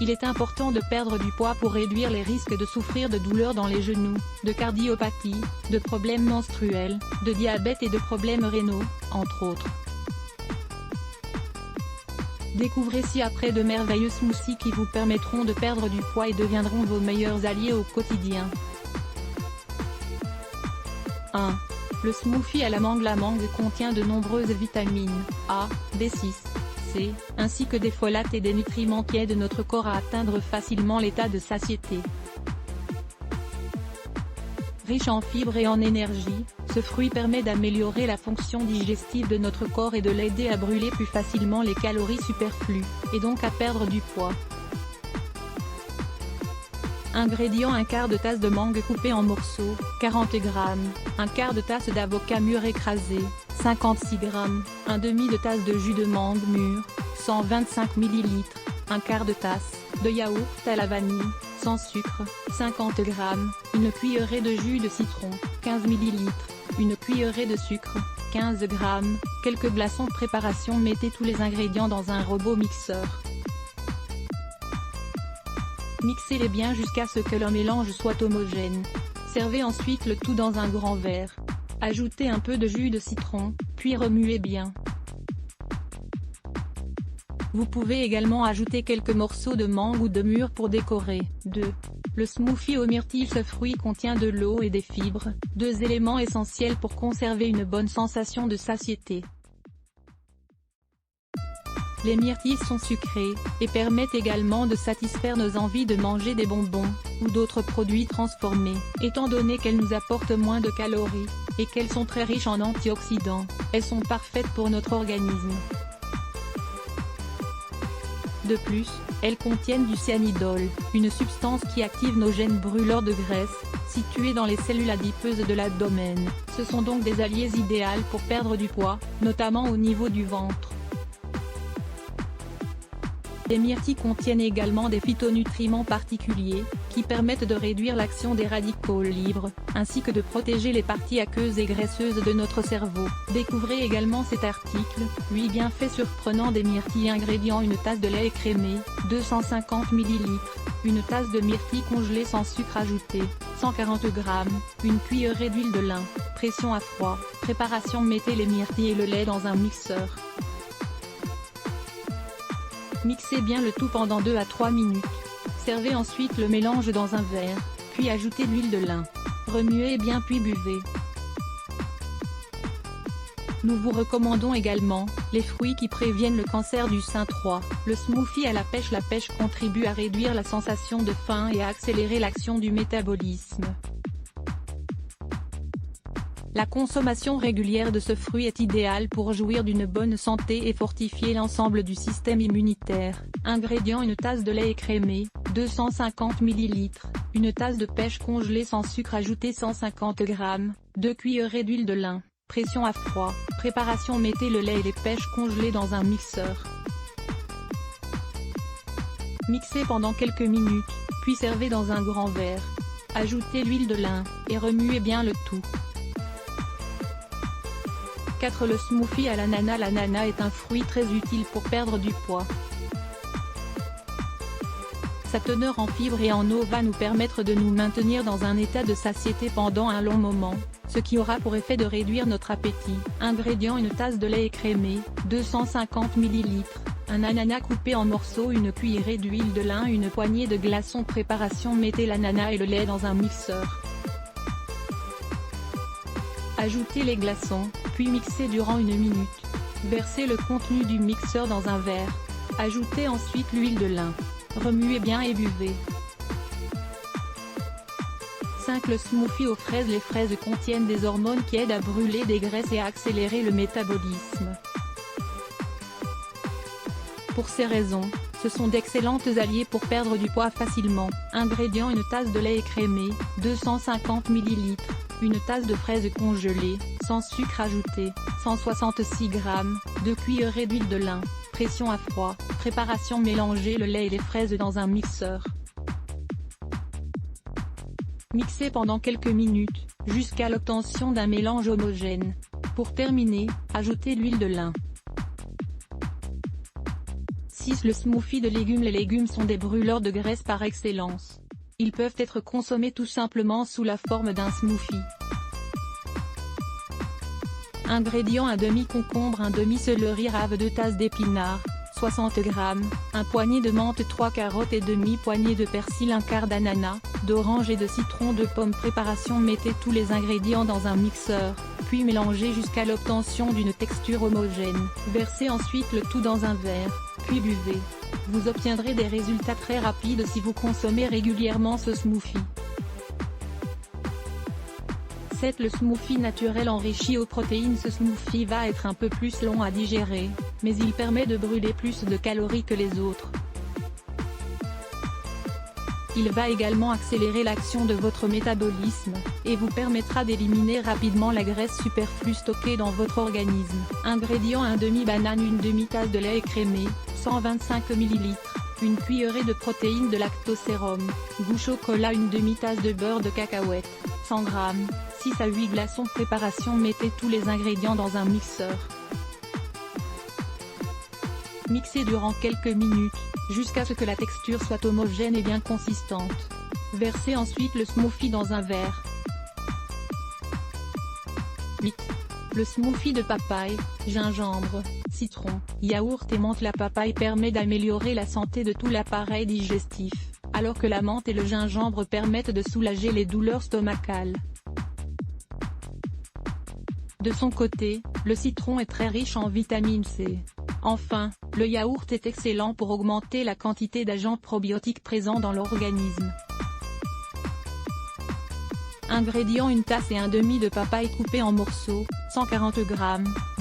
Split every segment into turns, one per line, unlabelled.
Il est important de perdre du poids pour réduire les risques de souffrir de douleurs dans les genoux, de cardiopathie, de problèmes menstruels, de diabète et de problèmes rénaux, entre autres. Découvrez ci-après de merveilleux smoothies qui vous permettront de perdre du poids et deviendront vos meilleurs alliés au quotidien. 1. Le smoothie à la mangue. La mangue contient de nombreuses vitamines A, B6, C, ainsi que des folates et des nutriments qui aident notre corps à atteindre facilement l'état de satiété. Riche en fibres et en énergie, ce fruit permet d'améliorer la fonction digestive de notre corps et de l'aider à brûler plus facilement les calories superflues, et donc à perdre du poids. Ingrédients: un quart de tasse de mangue coupée en morceaux, 40 g, un quart de tasse d'avocat mûr écrasé, 56 g, un demi de tasse de jus de mangue mûr, 125 ml, un quart de tasse de yaourt à la vanille, sans sucre, 50 g, une cuillerée de jus de citron, 15 ml, une cuillerée de sucre, 15 g, quelques glaçons. Préparation: mettez tous les ingrédients dans un robot mixeur. Mixez-les bien jusqu'à ce que le mélange soit homogène. Servez ensuite le tout dans un grand verre. Ajoutez un peu de jus de citron, puis remuez bien. Vous pouvez également ajouter quelques morceaux de mangue ou de mûre pour décorer. 2. Le smoothie aux myrtilles. Ce fruit contient de l'eau et des fibres, deux éléments essentiels pour conserver une bonne sensation de satiété. Les myrtilles sont sucrées, et permettent également de satisfaire nos envies de manger des bonbons, ou d'autres produits transformés, étant donné qu'elles nous apportent moins de calories, et qu'elles sont très riches en antioxydants, elles sont parfaites pour notre organisme. De plus, elles contiennent du cyanidol, une substance qui active nos gènes brûleurs de graisse, situés dans les cellules adipeuses de l'abdomen. Ce sont donc des alliés idéaux pour perdre du poids, notamment au niveau du ventre. Les myrtilles contiennent également des phytonutriments particuliers, qui permettent de réduire l'action des radicaux libres, ainsi que de protéger les parties aqueuses et graisseuses de notre cerveau. Découvrez également cet article, 8 bienfaits surprenants des myrtilles. Ingrédients: une tasse de lait écrémé, 250 ml, une tasse de myrtilles congelées sans sucre ajouté, 140 g, une cuillerée d'huile de lin, pression à froid. Préparation: mettez les myrtilles et le lait dans un mixeur. Mixez bien le tout pendant 2 à 3 minutes. Servez ensuite le mélange dans un verre, puis ajoutez l'huile de lin. Remuez bien puis buvez. Nous vous recommandons également les fruits qui préviennent le cancer du sein. 3. Le smoothie à la pêche. La pêche contribue à réduire la sensation de faim et à accélérer l'action du métabolisme. La consommation régulière de ce fruit est idéale pour jouir d'une bonne santé et fortifier l'ensemble du système immunitaire. Ingrédients: une tasse de lait écrémé, 250 ml, une tasse de pêche congelée sans sucre ajouté, 150 g, 2 cuillerées d'huile de lin, pression à froid. Préparation: mettez le lait et les pêches congelées dans un mixeur. Mixez pendant quelques minutes, puis servez dans un grand verre. Ajoutez l'huile de lin, et remuez bien le tout. 4. Le smoothie à l'ananas. L'ananas est un fruit très utile pour perdre du poids. Sa teneur en fibres et en eau va nous permettre de nous maintenir dans un état de satiété pendant un long moment, ce qui aura pour effet de réduire notre appétit. Ingrédients: une tasse de lait écrémé, 250 ml, un ananas coupé en morceaux, une cuillerée d'huile de lin, une poignée de glaçons. Préparation: mettez l'ananas et le lait dans un mixeur. Ajoutez les glaçons, puis mixez durant 1 minute. Versez le contenu du mixeur dans un verre. Ajoutez ensuite l'huile de lin. Remuez bien et buvez. 5. Le smoothie aux fraises. Les fraises contiennent des hormones qui aident à brûler des graisses et à accélérer le métabolisme. Pour ces raisons, ce sont d'excellentes alliées pour perdre du poids facilement. Ingrédients: une tasse de lait écrémé, 250 ml, une tasse de fraises congelées, sans sucre ajouté, 166 g, 2 cuillerées d'huile de lin, pression à froid. Préparation: mélangez le lait et les fraises dans un mixeur. Mixez pendant quelques minutes, jusqu'à l'obtention d'un mélange homogène. Pour terminer, ajoutez l'huile de lin. 6. 6. Le smoothie de légumes. Les légumes sont des brûleurs de graisse par excellence. Ils peuvent être consommés tout simplement sous la forme d'un smoothie. Ingrédients: un demi-concombre, un demi-céleri rave, 2 tasses d'épinards, 60 g, un poignet de menthe, 3 carottes et demi-poignée de persil, un quart d'ananas, d'orange et de citron, de pommes. Préparation: mettez tous les ingrédients dans un mixeur, puis mélangez jusqu'à l'obtention d'une texture homogène. Versez ensuite le tout dans un verre, puis buvez. Vous obtiendrez des résultats très rapides si vous consommez régulièrement ce smoothie. 7. Le smoothie naturel enrichi aux protéines. Ce smoothie va être un peu plus long à digérer, mais il permet de brûler plus de calories que les autres. Il va également accélérer l'action de votre métabolisme, et vous permettra d'éliminer rapidement la graisse superflue stockée dans votre organisme. Ingrédients: un demi-banane, une demi-tasse de lait écrémé, 125 ml, une cuillerée de protéines de lactosérum, goût chocolat, une demi-tasse de beurre de cacahuète, 100 g, 6 à 8 glaçons. Préparation: mettez tous les ingrédients dans un mixeur. Mixez durant quelques minutes, jusqu'à ce que la texture soit homogène et bien consistante. Versez ensuite le smoothie dans un verre. 8. Le smoothie de papaye, gingembre, citron, yaourt et menthe. La papaye permet d'améliorer la santé de tout l'appareil digestif, alors que la menthe et le gingembre permettent de soulager les douleurs stomacales. De son côté, le citron est très riche en vitamine C. Enfin, le yaourt est excellent pour augmenter la quantité d'agents probiotiques présents dans l'organisme. Ingrédients: une tasse et un demi de papaye coupée en morceaux, 140 g,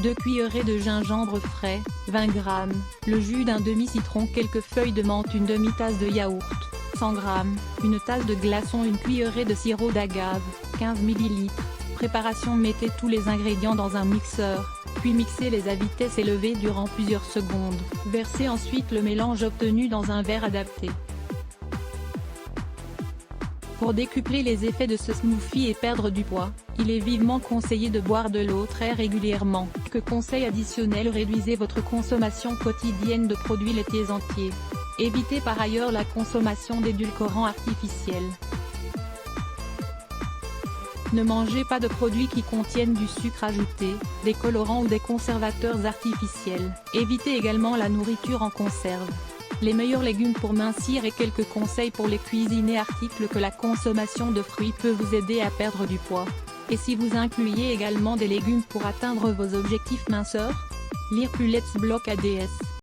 2 cuillerées de gingembre frais, 20 g, le jus d'un demi-citron, quelques feuilles de menthe, une demi-tasse de yaourt, 100 g, une tasse de glaçons, une cuillerée de sirop d'agave, 15 ml. Préparation: mettez tous les ingrédients dans un mixeur, puis mixez-les à vitesse élevée durant plusieurs secondes. Versez ensuite le mélange obtenu dans un verre adapté. Pour décupler les effets de ce smoothie et perdre du poids, il est vivement conseillé de boire de l'eau très régulièrement. Que conseil additionnel: réduisez votre consommation quotidienne de produits laitiers entiers. Évitez par ailleurs la consommation d'édulcorants artificiels. Ne mangez pas de produits qui contiennent du sucre ajouté, des colorants ou des conservateurs artificiels. Évitez également la nourriture en conserve. Les meilleurs légumes pour mincir et quelques conseils pour les cuisiner. Article que la consommation de fruits peut vous aider à perdre du poids. Et si vous incluez également des légumes pour atteindre vos objectifs minceurs? Lire plus Let's Block ADS.